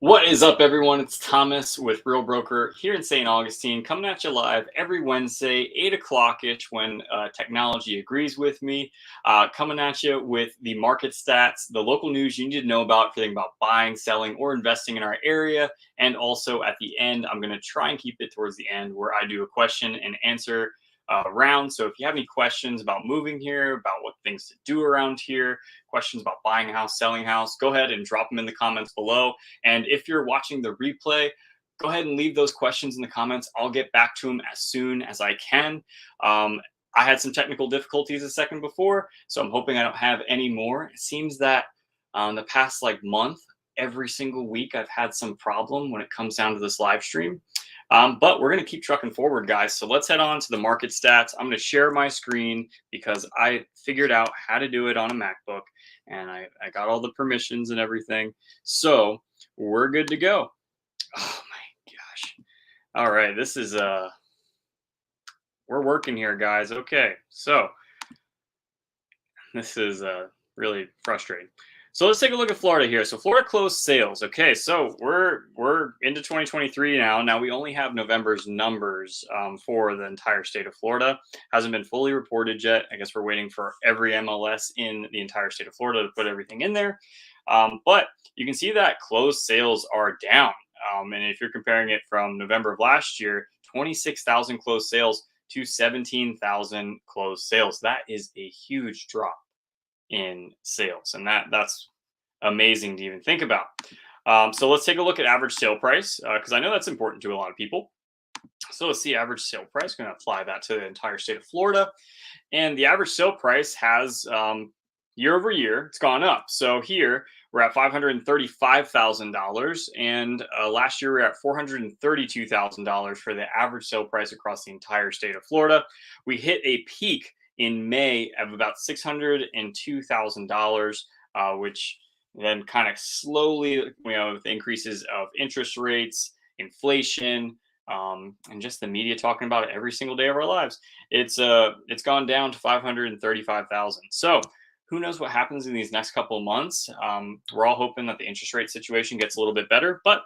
What is up, everyone? It's Thomas with Real Broker here in St. Augustine, coming at you live every Wednesday, 8 o'clock ish, when technology agrees with me. Coming at you with the market stats, the local news you need to know about, everything about buying, selling, or investing in our area. And also at the end, I'm going to try and keep it towards the end where I do a question and answer round. So if you have any questions about moving here, about what things to do around here, questions about buying a house, selling a house, go ahead and drop them in the comments below. And if you're watching the replay, go ahead and leave those questions in the comments. I'll get back to them as soon as I can. I had some technical difficulties a second before, so I'm hoping I don't have any more. It seems that the past month, every single week, I've had some problem when it comes down to this live stream. But we're going to keep trucking forward, guys. So let's head on to the market stats. I'm going to share my screen because I figured out how to do it on a MacBook, and I got all the permissions and everything. So we're good to go. Oh my gosh. All right. This is, we're working here, guys. Okay. So this is really frustrating. So let's take a look at Florida here. So Florida closed sales. Okay, so we're into 2023 now. Now we only have November's numbers for the entire state of Florida. Hasn't been fully reported yet. I guess we're waiting for every MLS in the entire state of Florida to put everything in there. But you can see that closed sales are down. And if you're comparing it from November of last year, 26,000 closed sales to 17,000 closed sales. That is a huge drop in sales, and that's amazing to even think about. So let's take a look at average sale price because I know that's important to a lot of people. So let's see average sale price. Going to apply that to the entire state of Florida, and the average sale price has year over year it's gone up. So here we're at $535,000, and last year we were at $432,000 for the average sale price across the entire state of Florida. We hit a peak in May of about $602,000, which then kind of slowly, with increases of interest rates, inflation, and just the media talking about it every single day of our lives, it's gone down to 535,000. So who knows what happens in these next couple of months? We're all hoping that the interest rate situation gets a little bit better, but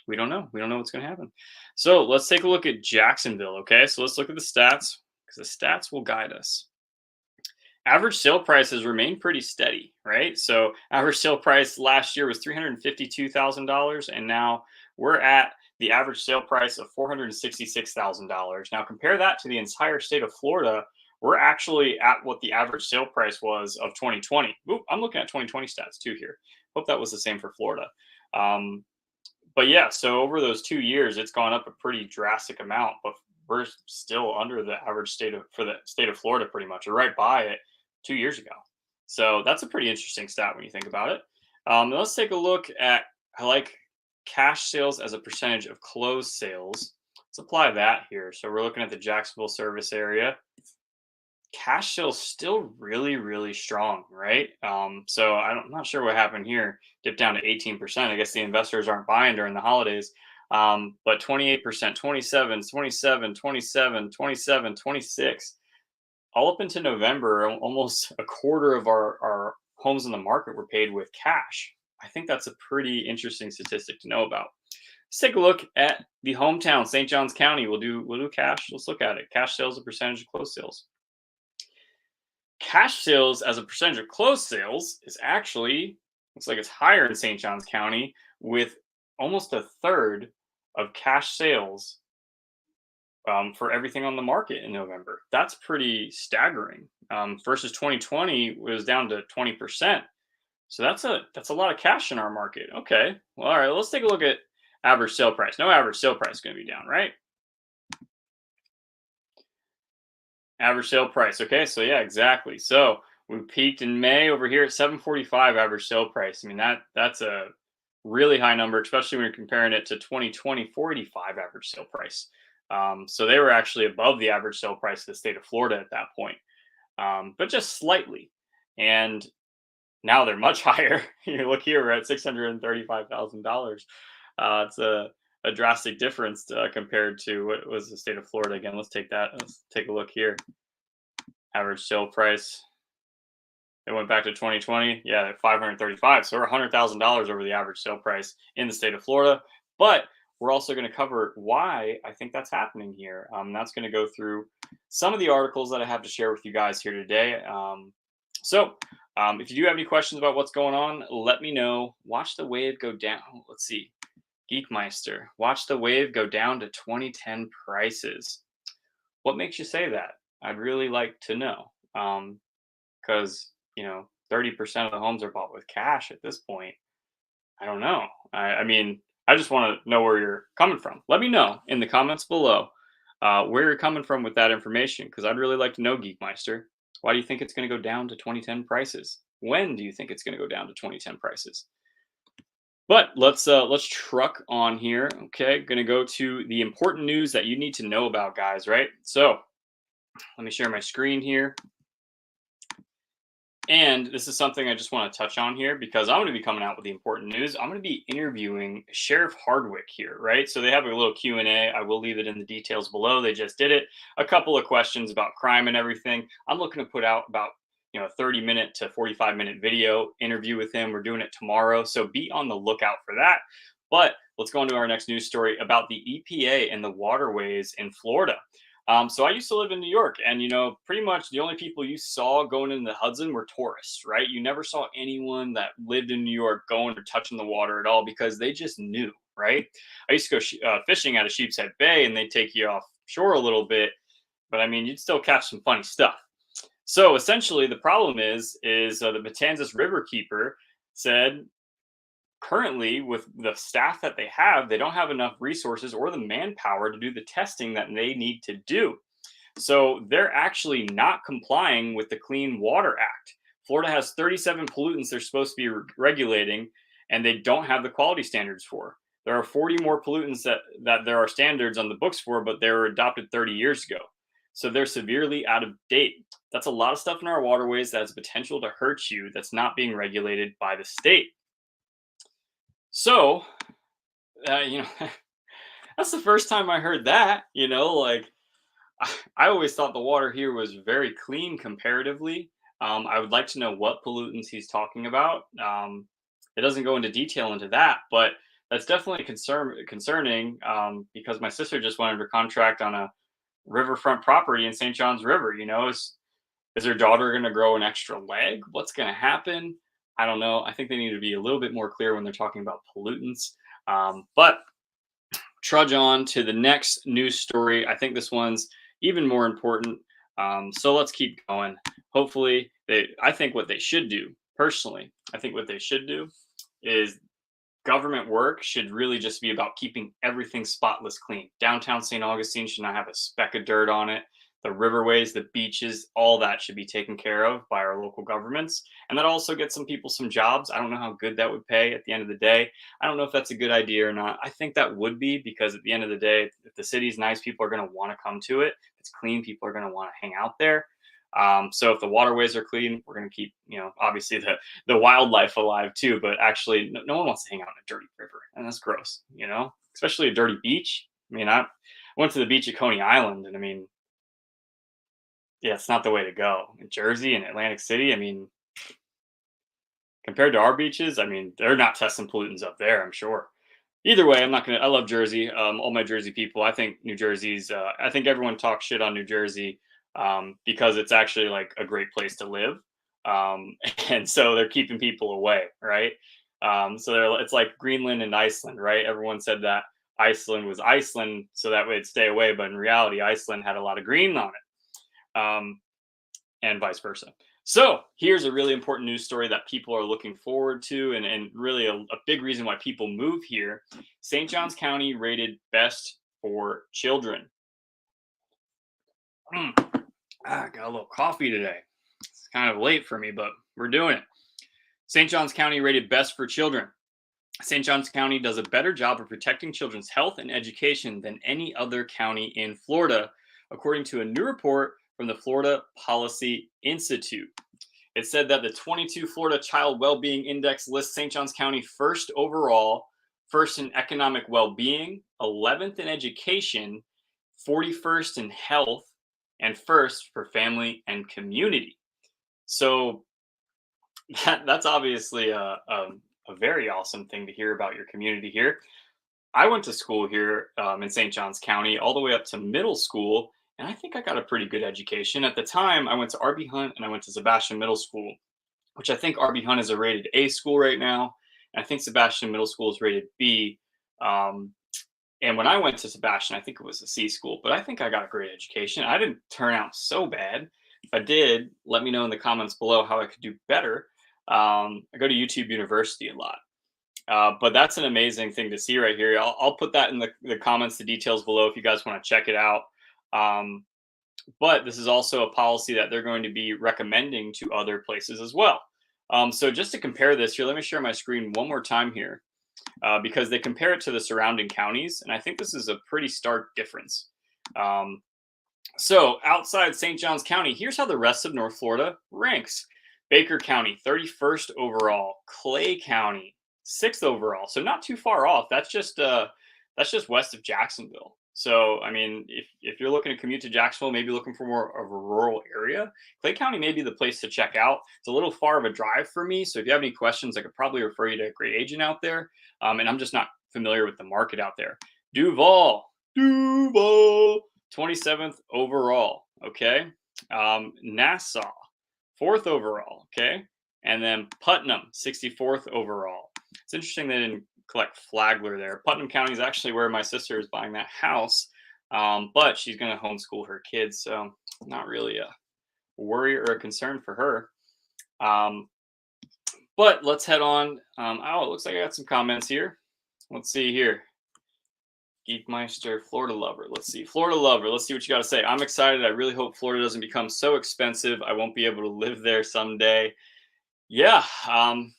we don't know. We don't know what's going to happen. So let's take a look at Jacksonville. Okay, so let's look at the stats because the stats will guide us. Average sale prices remain pretty steady, right? So average sale price last year was $352,000, and now we're at the average sale price of $466,000. Now compare that to the entire state of Florida. We're actually at what the average sale price was of 2020. Ooh, I'm looking at 2020 stats too here. Hope that was the same for Florida. But yeah, so over those 2 years, it's gone up a pretty drastic amount, but we're still under the average for the state of Florida pretty much, or right by it 2 years ago. So that's a pretty interesting stat when you think about it. Let's take a look at, I like cash sales as a percentage of closed sales. Let's apply that here. So we're looking at the Jacksonville service area. Cash sales still really, really strong, right? So I'm not sure what happened here. Dipped down to 18%. I guess the investors aren't buying during the holidays. But 28%, 27, 27, 27, 27, 26. All up into November, almost a quarter of our homes in the market were paid with cash. I think that's a pretty interesting statistic to know about. Let's take a look at the hometown, St. Johns County. We'll do cash. Let's look at it. Cash sales, a percentage of closed sales. Cash sales as a percentage of closed sales is actually, looks like it's higher in St. Johns County, with almost a third of cash sales for everything on the market in November. That's pretty staggering. Versus 2020 was down to 20%. So that's a lot of cash in our market. Okay. Well, all right, let's take a look at average sale price. No average sale price is going to be down, right? Average sale price. Okay, so yeah, exactly. So we peaked in May over here at 745 average sale price. I mean, that's a really high number, especially when you're comparing it to 2020 485 average sale price. So they were actually above the average sale price of the state of Florida at that point, but just slightly. And now they're much higher. You look here, we're at $635,000. It's a drastic difference compared to what was the state of Florida. Again, let's take a look here. Average sale price. It went back to 2020, yeah, 535. So we're $100,000 over the average sale price in the state of Florida. But we're also going to cover why I think that's happening here. That's going to go through some of the articles that I have to share with you guys here today. If you do have any questions about what's going on, let me know. Watch the wave go down. Let's see. Geekmeister, watch the wave go down to 2010 prices. What makes you say that? I'd really like to know. Because, 30% of the homes are bought with cash at this point. I don't know. I mean, I just want to know where you're coming from. Let me know in the comments below where you're coming from with that information, because I'd really like to know, Geekmeister. Why do you think it's going to go down to 2010 prices? When do you think it's going to go down to 2010 prices? But let's truck on here. Okay, going to go to the important news that you need to know about, guys. Right. So let me share my screen here. And this is something I just want to touch on here because I'm going to be coming out with the important news. I'm going to be interviewing Sheriff Hardwick here, right? So they have a little Q&A. I will leave it in the details below. They just did it. A couple of questions about crime and everything. I'm looking to put out about a 30-minute to 45-minute video interview with him. We're doing it tomorrow, so be on the lookout for that. But let's go on to our next news story about the EPA and the waterways in Florida. So I used to live in New York, and pretty much the only people you saw going into the Hudson were tourists, right? You never saw anyone that lived in New York going or touching the water at all because they just knew, right? I used to go fishing at a Sheep's Head Bay, and they'd take you off shore a little bit, but I mean, you'd still catch some funny stuff. So essentially, the problem is the Matanzas Riverkeeper said currently with the staff that they have, they don't have enough resources or the manpower to do the testing that they need to do. So they're actually not complying with the Clean Water Act. Florida has 37 pollutants they're supposed to be regulating, and they don't have the quality standards for. There are 40 more pollutants that there are standards on the books for, but they were adopted 30 years ago. So they're severely out of date. That's a lot of stuff in our waterways that has potential to hurt you that's not being regulated by the state. So, that's the first time I heard that, I always thought the water here was very clean comparatively. I would like to know what pollutants he's talking about. It doesn't go into detail into that, but that's definitely concerning because my sister just went under contract on a riverfront property in St. John's River. Is her daughter going to grow an extra leg? What's going to happen? I don't know. I think they need to be a little bit more clear when they're talking about pollutants. But trudge on to the next news story. I think this one's even more important. So let's keep going. Hopefully, I think what they should do, personally, I think what they should do is government work should really just be about keeping everything spotless clean. Downtown St. Augustine should not have a speck of dirt on it. The riverways, the beaches, all that should be taken care of by our local governments. And that also gets some people some jobs. I don't know how good that would pay at the end of the day. I don't know if that's a good idea or not. I think that would be, because at the end of the day, if the city's nice, people are going to want to come to it. If it's clean, people are going to want to hang out there. So if the waterways are clean, we're going to keep, obviously the wildlife alive too. But actually, no one wants to hang out in a dirty river, and that's gross, especially a dirty beach. I mean, I went to the beach at Coney Island, and I mean, yeah, it's not the way to go. In Jersey and Atlantic City, I mean, compared to our beaches, I mean, they're not testing pollutants up there, I'm sure. Either way, I love Jersey. All my Jersey people, I think New Jersey's, I think everyone talks shit on New Jersey because it's actually like a great place to live. And so they're keeping people away, right? It's like Greenland and Iceland, right? Everyone said that Iceland was Iceland, so that way it'd stay away. But in reality, Iceland had a lot of green on it. And vice versa. So here's a really important news story that people are looking forward to, and really a big reason why people move here. St. Johns County rated best for children. I got a little coffee today. It's kind of late for me, but we're doing it. St. Johns County rated best for children. St. Johns County does a better job of protecting children's health and education than any other county in Florida, according to a new report from the Florida Policy Institute. It said that the 22 Florida Child Wellbeing Index lists St. Johns County first overall, first in economic well-being, 11th in education, 41st in health, and first for family and community. So That's obviously a very awesome thing to hear about your community here. I went to school here in St. Johns County all the way up to middle school, and I think I got a pretty good education. At the time, I went to RB Hunt and I went to Sebastian Middle School, which I think RB Hunt is a rated A school right now. And I think Sebastian Middle School is rated B. Um, and when I went to Sebastian, I think it was a C school, but I think I got a great education. I didn't turn out so bad. If I did, let me know in the comments below how I could do better. I go to YouTube University a lot. But that's an amazing thing to see right here. I'll put that in the comments, the details below if you guys want to check it out. Um, but this is also a policy that they're going to be recommending to other places as well. So just to compare this here, let me share my screen one more time here because they compare it to the surrounding counties. And I think this is a pretty stark difference. Um, so outside St. Johns County, here's how the rest of North Florida ranks. Baker County, 31st overall. Clay County, 6th overall. So not too far off. That's just west of Jacksonville. So I mean, if you're looking to commute to Jacksonville, maybe looking for more of a rural area, Clay County may be the place to check out. It's a little far of a drive for me. So if you have any questions, I could probably refer you to a great agent out there. And I'm just not familiar with the market out there. Duval, 27th overall. Okay. Nassau, 4th overall. Okay. And then Putnam, 64th overall. It's interesting they didn't collect Flagler there. Putnam County is actually where my sister is buying that house, but she's going to homeschool her kids. So not really a worry or a concern for her. But let's head on. Oh, it looks like I got some comments here. Let's see here. Geekmeister, Florida lover. Let's see. Florida lover. Let's see what you got to say. I'm excited. I really hope Florida doesn't become so expensive. I won't be able to live there someday. Yeah. And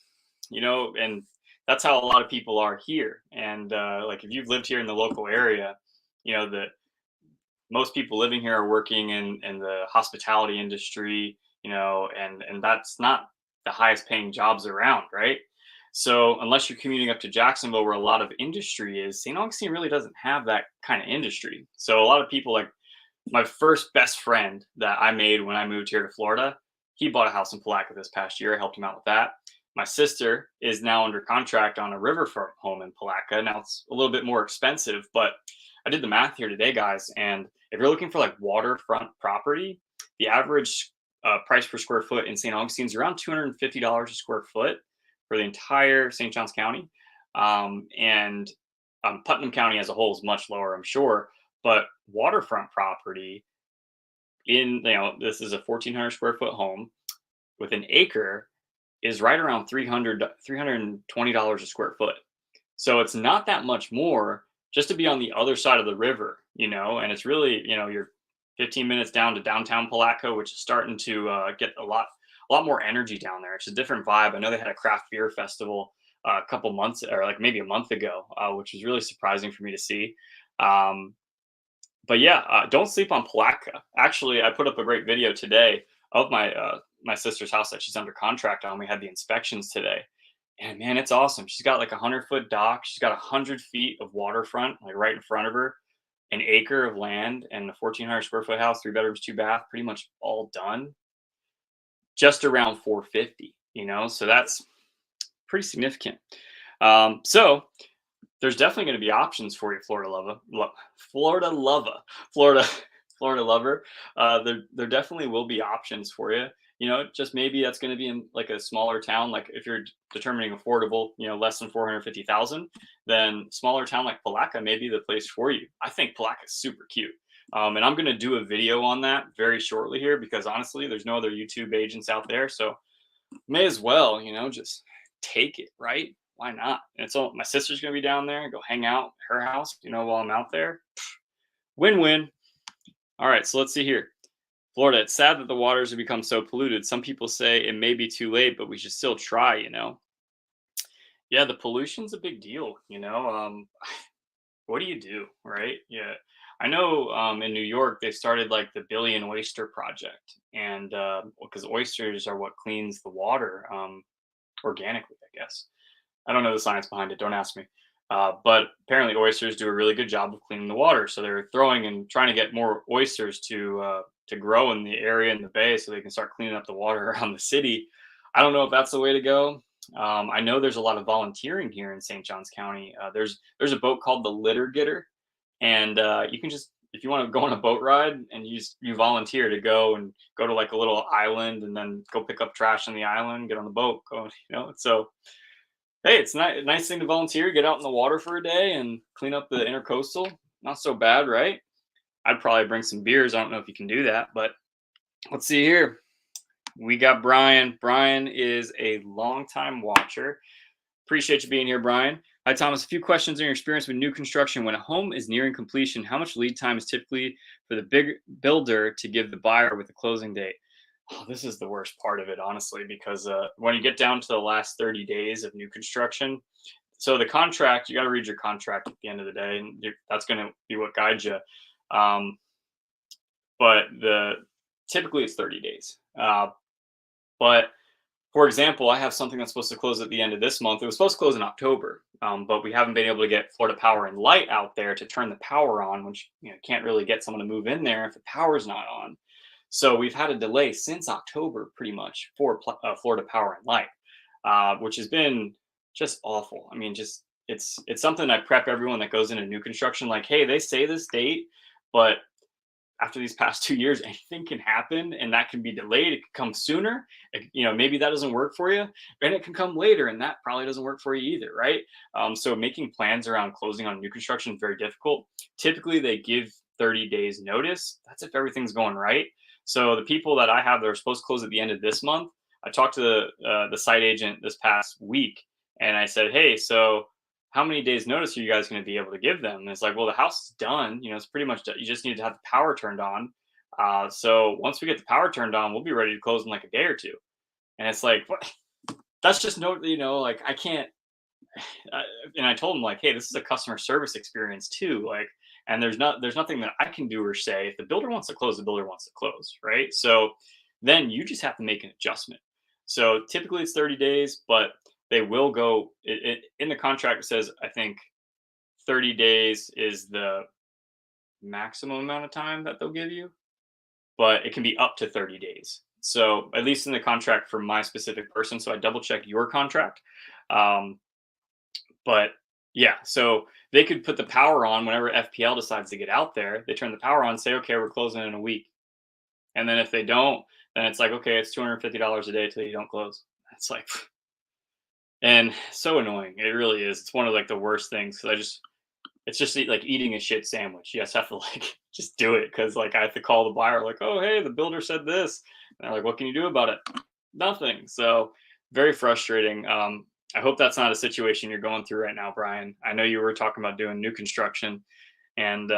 that's how a lot of people are here. And like if you've lived here in the local area, the most people living here are working in the hospitality industry, and that's not the highest paying jobs around, right? So unless you're commuting up to Jacksonville where a lot of industry is, St. Augustine really doesn't have that kind of industry. So a lot of people, like my first best friend that I made when I moved here to Florida, he bought a house in Palatka this past year. I helped him out with that. My sister is now under contract on a riverfront home in Palatka. Now it's a little bit more expensive, but I did the math here today, guys. And if you're looking for like waterfront property, the average price per square foot in St. Augustine is around $250 a square foot for the entire St. Johns County. And Putnam County as a whole is much lower, I'm sure. But waterfront property this is a 1,400 square foot home with an acre is right around $320 a square foot. So it's not that much more just to be on the other side of the river, and it's really, you're 15 minutes down to downtown Palatka, which is starting to get a lot more energy down there. It's a different vibe. I know they had a craft beer festival a couple months or like maybe a month ago, which was really surprising for me to see. But yeah, don't sleep on Palatka. Actually, I put up a great video today of my sister's house that she's under contract on. We had the inspections today, and man, it's awesome. She's got like a 100-foot dock. She's got 100 feet of waterfront, like right in front of her, an acre of land, and a 1,400 square foot house, 3 bedrooms, 2 bath, pretty much all done. Just around 450. So that's pretty significant. So there's definitely going to be options for you, Florida lover. There definitely will be options for you. Just maybe that's going to be in like a smaller town. Like if you're determining affordable, less than 450,000, then smaller town like Palatka may be the place for you. I think Palatka is super cute. And I'm going to do a video on that very shortly here because honestly, there's no other YouTube agents out there. So may as well, just take it, right? Why not? And so my sister's going to be down there, go hang out at her house, while I'm out there. Win-win. All right, so let's see here. Florida, it's sad that the waters have become so polluted. Some people say it may be too late, but we should still try, Yeah, the pollution's a big deal, What do you do, right? Yeah. I know in New York, they started like the Billion Oyster Project. And because oysters are what cleans the water organically, I guess. I don't know the science behind it. Don't ask me. But apparently, oysters do a really good job of cleaning the water. So they're throwing and trying to get more oysters to grow in the area in the bay, so they can start cleaning up the water around the city. I don't know if that's the way to go. I know there's a lot of volunteering here in St. Johns County. There's a boat called the Litter Getter, and you can just, if you want to go on a boat ride, and you volunteer to go and go to like a little island and then go pick up trash on the island, get on the boat, go, So hey, it's nice thing to volunteer, get out in the water for a day and clean up the intercoastal. Not so bad, right? I'd probably bring some beers. I don't know if you can do that, but let's see here. We got Brian. Brian is a longtime watcher. Appreciate you being here, Brian. Hi, Thomas. A few questions on your experience with new construction. When a home is nearing completion, how much lead time is typically for the big builder to give the buyer with the closing date? Oh, this is the worst part of it, honestly, because when you get down to the last 30 days of new construction, so the contract, you got to read your contract at the end of the day, and that's going to be what guides you. Um, but typically it's 30 days. But for example, I have something that's supposed to close at the end of this month. It was supposed to close in October, but we haven't been able to get Florida Power and Light out there to turn the power on, which can't really get someone to move in there if the power's not on. So we've had a delay since October, pretty much, for Florida Power and Light, which has been just awful. I mean, just it's something I prep everyone that goes into new construction, like, hey, they say this date, but after these past 2 years, anything can happen, and that can be delayed. It could come sooner. Maybe that doesn't work for you, and it can come later, and that probably doesn't work for you either, right? So making plans around closing on new construction is very difficult. Typically, they give 30 days notice. That's if everything's going right. So the people that I have that are supposed to close at the end of this month, I talked to the site agent this past week, and I said, hey, so how many days notice are you guys going to be able to give them? And it's like, well, the house is done. It's pretty much done. You just need to have the power turned on. So once we get the power turned on, we'll be ready to close in like a day or two. And it's like, what? That's just like I can't. And I told him, like, hey, this is a customer service experience too. Like, and there's nothing that I can do or say. If the builder wants to close, the builder wants to close, right? So then you just have to make an adjustment. So typically it's 30 days, but they will go in the contract. It says, I think 30 days is the maximum amount of time that they'll give you, but it can be up to 30 days. So at least in the contract for my specific person. So I double check your contract. But yeah, so they could put the power on whenever FPL decides to get out there. They turn the power on, say, okay, we're closing in a week. And then if they don't, then it's like, okay, it's $250 a day till you don't close. It's like, and so annoying. It really is. It's one of like the worst things. It's just like eating a shit sandwich. You just have to like just do it, because like I have to call the buyer, like, oh, hey, the builder said this. And they're like, what can you do about it? Nothing. So very frustrating. I hope that's not a situation you're going through right now, Brian. I know you were talking about doing new construction, and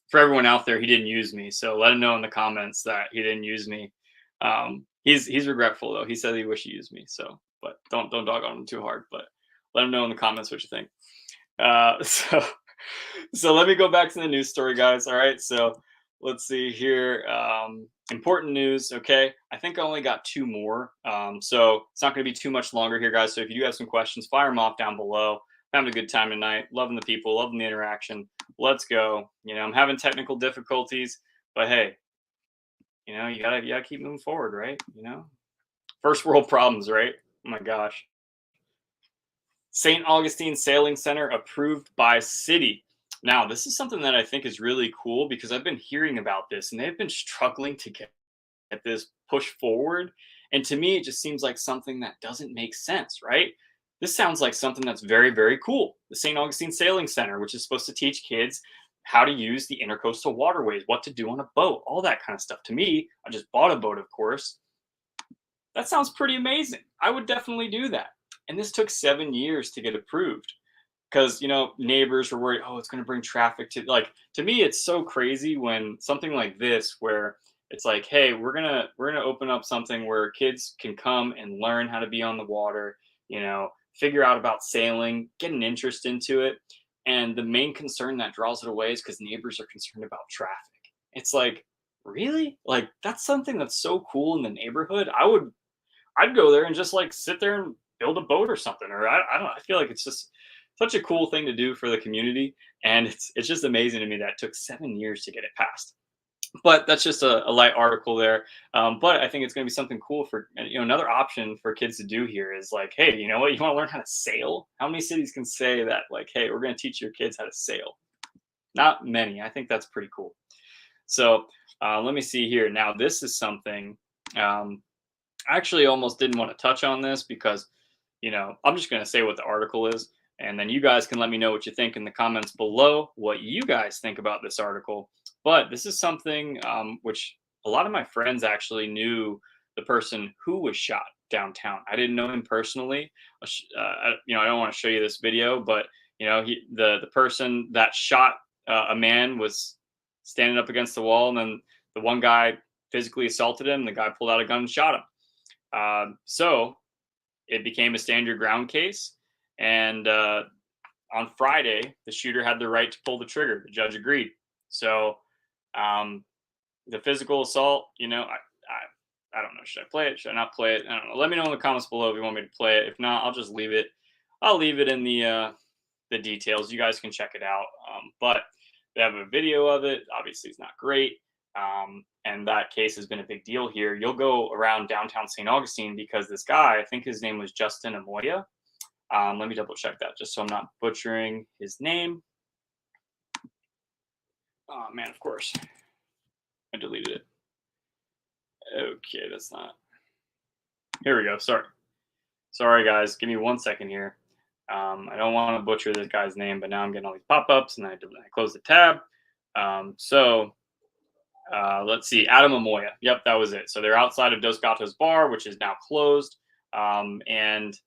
for everyone out there, he didn't use me. So let him know in the comments that he didn't use me. He's regretful though. He said he wished he used me. So, but don't dog on him too hard. But let him know in the comments what you think. So let me go back to the news story, guys. All right. So let's see here. Important news. Okay. I think I only got two more. So it's not going to be too much longer here, guys. So if you do have some questions, fire them off down below. I'm having a good time tonight. Loving the people, loving the interaction. Let's go. I'm having technical difficulties, but hey, you gotta keep moving forward, right? First world problems, right? Oh my gosh. St. Augustine Sailing Center approved by city. Now, this is something that I think is really cool, because I've been hearing about this and they've been struggling to get this push forward. And to me, it just seems like something that doesn't make sense, right? This sounds like something that's very, very cool. The St. Augustine Sailing Center, which is supposed to teach kids how to use the intercoastal waterways, what to do on a boat, all that kind of stuff. To me, I just bought a boat, of course. That sounds pretty amazing. I would definitely do that. And this took 7 years to get approved, because neighbors were worried, oh, it's going to bring traffic to me. It's so crazy when something like this, where it's like, hey, we're gonna open up something where kids can come and learn how to be on the water, figure out about sailing, get an interest into it. And the main concern that draws it away is because neighbors are concerned about traffic. It's like, really? Like, that's something that's so cool in the neighborhood. I'd go there and just like sit there and build a boat or something. Or I don't know. I feel like it's just such a cool thing to do for the community. And it's just amazing to me that it took 7 years to get it passed. But that's just a light article there. But I think it's going to be something cool for, another option for kids to do here is like, hey, you know what? You want to learn how to sail? How many cities can say that, like, hey, we're going to teach your kids how to sail? Not many. I think that's pretty cool. So let me see here. Now, this is something I actually almost didn't want to touch on this because, I'm just going to say what the article is. And then you guys can let me know what you think in the comments below, what you guys think about this article. But this is something which a lot of my friends actually knew the person who was shot downtown. I didn't know him personally. I don't want to show you this video, but the person that shot a man was standing up against the wall, and then the one guy physically assaulted him. The guy pulled out a gun and shot him. So it became a stand your ground case. And on Friday, the shooter had the right to pull the trigger. The judge agreed. So the physical assault, I don't know. Should I play it? Should I not play it? I don't know. Let me know in the comments below if you want me to play it. If not, I'll just leave it. I'll leave it in the details. You guys can check it out. But they have a video of it. Obviously, it's not great. And that case has been a big deal here. You'll go around downtown St. Augustine because this guy, I think his name was Justin Amoya. Let me double check that just so I'm not butchering his name. Oh man, of course. I deleted it. Okay, that's not. Here we go. Sorry guys. Give me 1 second here. I don't want to butcher this guy's name, but now I'm getting all these pop-ups and I close the tab. Let's see, Adam Amoya. Yep, that was it. So they're outside of Dos Gatos Bar, which is now closed. And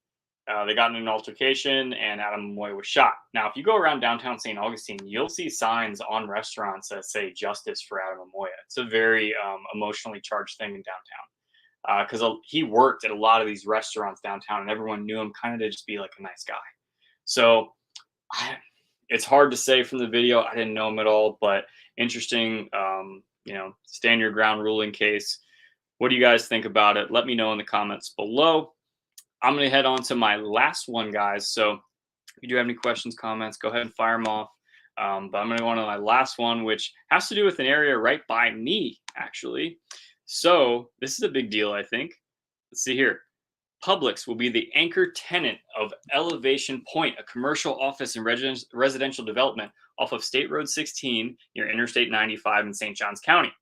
they got in an altercation and Adam Amoya was shot. Now, if you go around downtown St. Augustine, you'll see signs on restaurants that say justice for Adam Amoya. It's a very emotionally charged thing in downtown because he worked at a lot of these restaurants downtown and everyone knew him kind of to just be like a nice guy. So it's hard to say from the video. I didn't know him at all, but interesting, stand your ground ruling case. What do you guys think about it? Let me know in the comments below. I'm going to head on to my last one, guys. So if you do have any questions, comments, go ahead and fire them off. But I'm going to go on to my last one, which has to do with an area right by me, actually. So this is a big deal, I think. Let's see here. Publix will be the anchor tenant of Elevation Pointe, a commercial office and residential development off of State Road 16 near Interstate 95 in St. Johns County.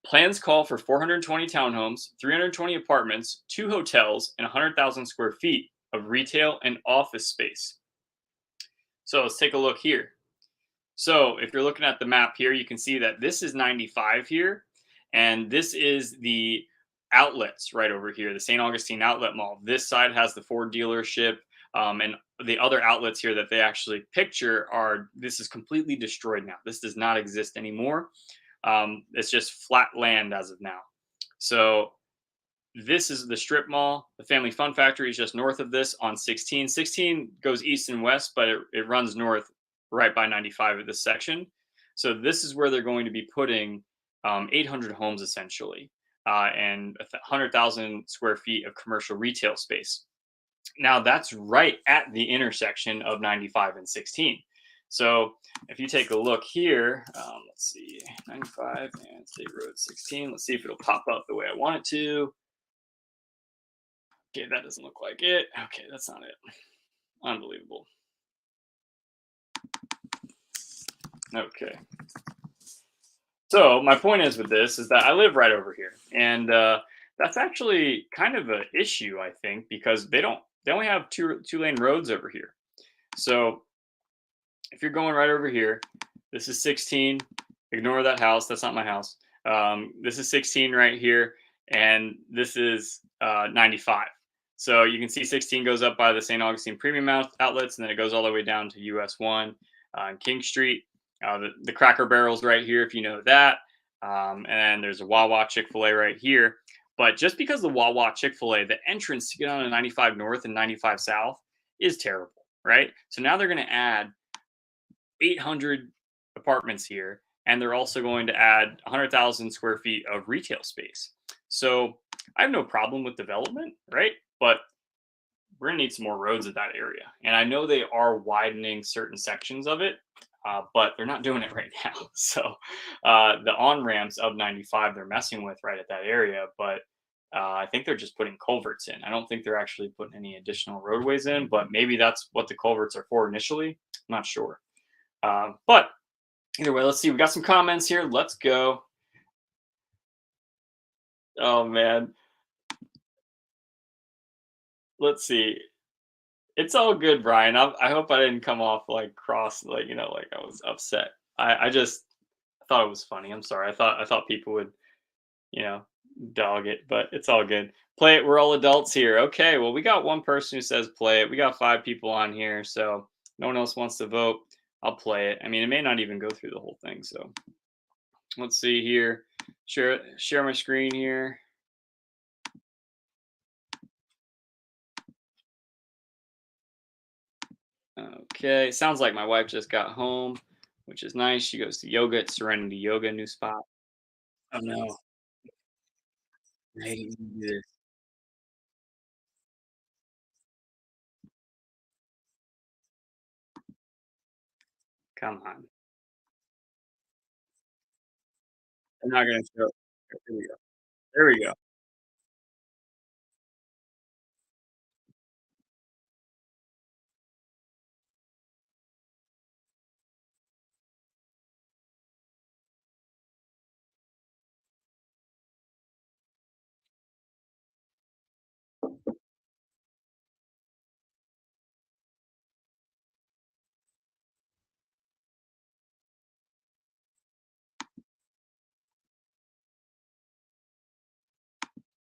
Plans call for 420 townhomes, 320 apartments, 2 hotels, and 100,000 square feet of retail and office space. So let's take a look here. So if you're looking at the map here, you can see that this is 95 here, and this is the outlets right over here, the St. Augustine Outlet Mall. This side has the Ford dealership, and the other outlets here that they actually picture this is completely destroyed now. This does not exist anymore. It's just flat land as of now. So this is the strip mall. The Family Fun Factory is just north of this on 16. 16 goes east and west, but it runs north right by 95 at this section. So this is where they're going to be putting 800 homes essentially, and 100,000 square feet of commercial retail space. Now that's right at the intersection of 95 and 16. So if you take a look here, let's see, 95 and State Road 16. Let's see if it'll pop up the way I want it to. Okay, that doesn't look like it. Okay, that's not it. Unbelievable. Okay. So my point is with this is that I live right over here, and that's actually kind of an issue, I think, because they only have two-lane roads over here. So if you're going right over here, this is 16. Ignore that house. That's not my house. This is 16 right here, and this is 95. So you can see 16 goes up by the St. Augustine Premium Outlets, and then it goes all the way down to US 1 on King Street. The Cracker Barrel's right here, if you know that. And then there's a Wawa Chick-fil-A right here. But just because the Wawa Chick-fil-A, the entrance to get on to 95 North and 95 South is terrible, right? So now they're going to add 800 apartments here, and they're also going to add 100,000 square feet of retail space. So I have no problem with development, right? But we're going to need some more roads at that area. And I know they are widening certain sections of it. but they're not doing it right now. So the on ramps of 95 they're messing with right at that area, but I think they're just putting culverts in. I don't think they're actually putting any additional roadways in, but maybe that's what the culverts are for initially. I'm not sure. But either way, let's see. We got some comments here. Let's go. Oh man, let's see. It's all good, Brian. I hope I didn't come off like cross, like like I was upset. I just thought it was funny. I'm sorry. I thought people would you know dog it, but it's all good. Play it. We're all adults here. Okay. Well, we got one person who says play it. We got 5 people on here, so no one else wants to vote. I'll play it. I mean, it may not even go through the whole thing. So let's see here. Share my screen here. Okay, sounds like my wife just got home, which is nice. She goes to yoga at Serenity Yoga, new spot. Oh no, I hate when you do this. Come on, I'm not gonna show. There we go. There we go.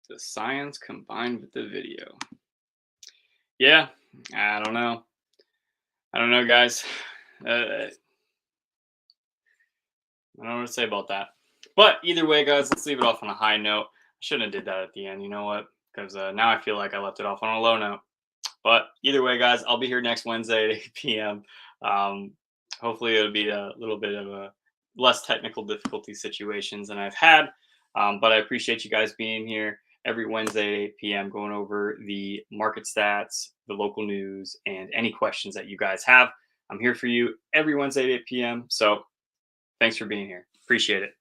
The science combined with the video. Yeah, I don't know. I don't know, guys. I don't know what to say about that. But either way, guys, let's leave it off on a high note. I shouldn't have did that at the end. You know what? Because now I feel like I left it off on a low note. But either way, guys, I'll be here next Wednesday at 8 p.m. Um, hopefully, it'll be a little bit of a less technical difficulty situations than I've had. But I appreciate you guys being here every Wednesday at 8 p.m. going over the market stats, the local news, and any questions that you guys have. I'm here for you every Wednesday at 8 p.m. So thanks for being here. Appreciate it.